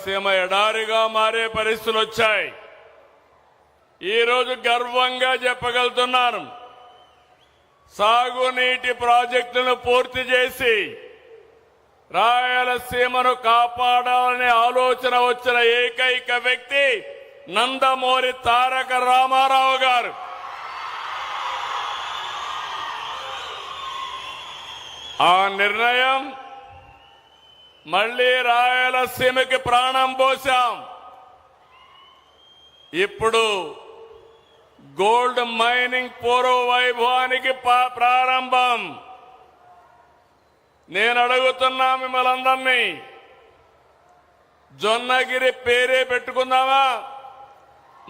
సీమ ఎడారిగా మారే పరిస్థితులు వచ్చాయి. ఈరోజు గర్వంగా చెప్పగలుగుతున్నాను, సాగునీటి ప్రాజెక్టులను పూర్తి చేసి రాయలసీమను కాపాడాలనే ఆలోచన వచ్చిన ఏకైక వ్యక్తి నందమూరి తారక రామారావు గారు. ఆ నిర్ణయం మళ్లీ రాయలసీమకి ప్రాణం పోశాం. ఇప్పుడు గోల్డ్ మైనింగ్ పూర్వ వైభవానికి ప్రారంభం. నేను అడుగుతున్నా మిమ్మల్ని అందరినీ, జొన్నగిరి పేరే పెట్టుకుందామా?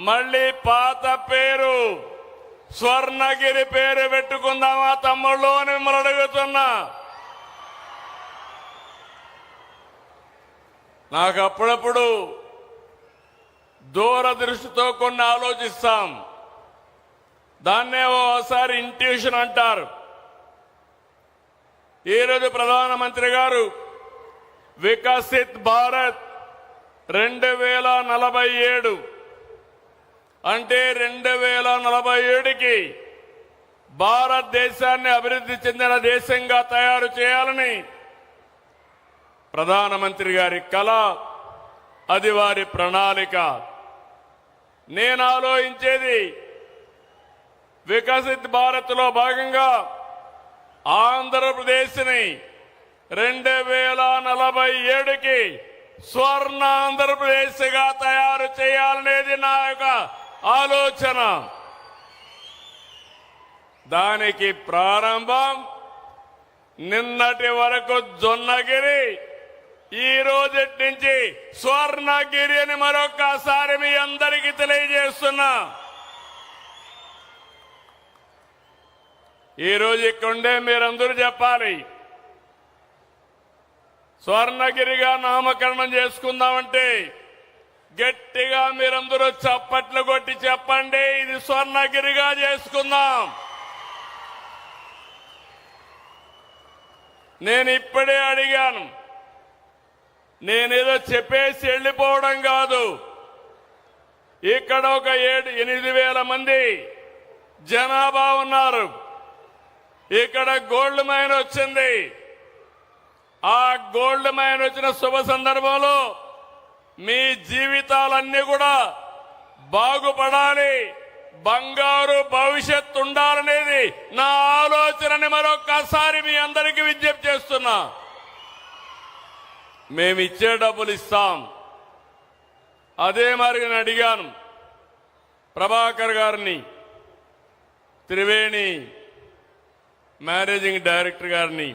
మళ్లీ పాత పేరు స్వర్ణగిరి పేరు పెట్టుకుందామా తమ్ముళ్ళు అని మిమ్మల్ని అడుగుతున్నా. నాకు అప్పుడప్పుడు దూరదృష్టితో కొన్ని ఆలోచిస్తాం. దాన్నే ఓసారి ఇంట్యూషన్ అంటారు. ఈరోజు ప్రధానమంత్రి గారు వికసిత్ భారత్ 2047 అంటే 2047కి భారతదేశాన్ని అభివృద్ధి చెందిన దేశంగా తయారు చేయాలని ప్రధానమంత్రి గారి కల, అది వారి ప్రణాళిక. నేను ఆలోచించేది, వికసిత్ భారత్ లో భాగంగా ఆంధ్రప్రదేశ్ని 2047కి స్వర్ణ ఆంధ్రప్రదేశ్ గా తయారు చేయాలనేది నా యొక్క ఆలోచన. దానికి ప్రారంభం నిన్నటి వరకు జొన్నగిరి, ఈ రోజటి నుంచి స్వర్ణగిరి అని మరొక్కసారి మీ అందరికీ తెలియజేస్తున్నా. ఈరోజు ఇక్కడుండే మీరందరూ చెప్పాలి, స్వర్ణగిరిగా నామకరణం చేసుకుందామంటే గట్టిగా మీరందరూ చప్పట్లు కొట్టి చెప్పండి, ఇది స్వర్ణగిరిగా చేసుకుందాం. నేను ఇప్పుడే అడిగాను, నేనేదో చెప్పేసి వెళ్లిపోవడం కాదు. ఇక్కడ ఒక 8,000 మంది జనాభా ఉన్నారు. ఇక్కడ గోల్డ్ మైన్ వచ్చింది. ఆ గోల్డ్ మైన్ వచ్చిన శుభ సందర్భంలో మీ జీవితాలన్నీ కూడా బాగుపడాలి, బంగారు భవిష్యత్తు ఉండాలనేది నా ఆలోచనని మరొక్కసారి మీ అందరికీ విజ్ఞప్తి చేస్తున్నా. మేమిచ్చే డబ్బులు ఇస్తాం. అదే మరి నేను అడిగాను ప్రభాకర్ గారిని, త్రివేణి మేనేజింగ్ డైరెక్టర్ గారిని,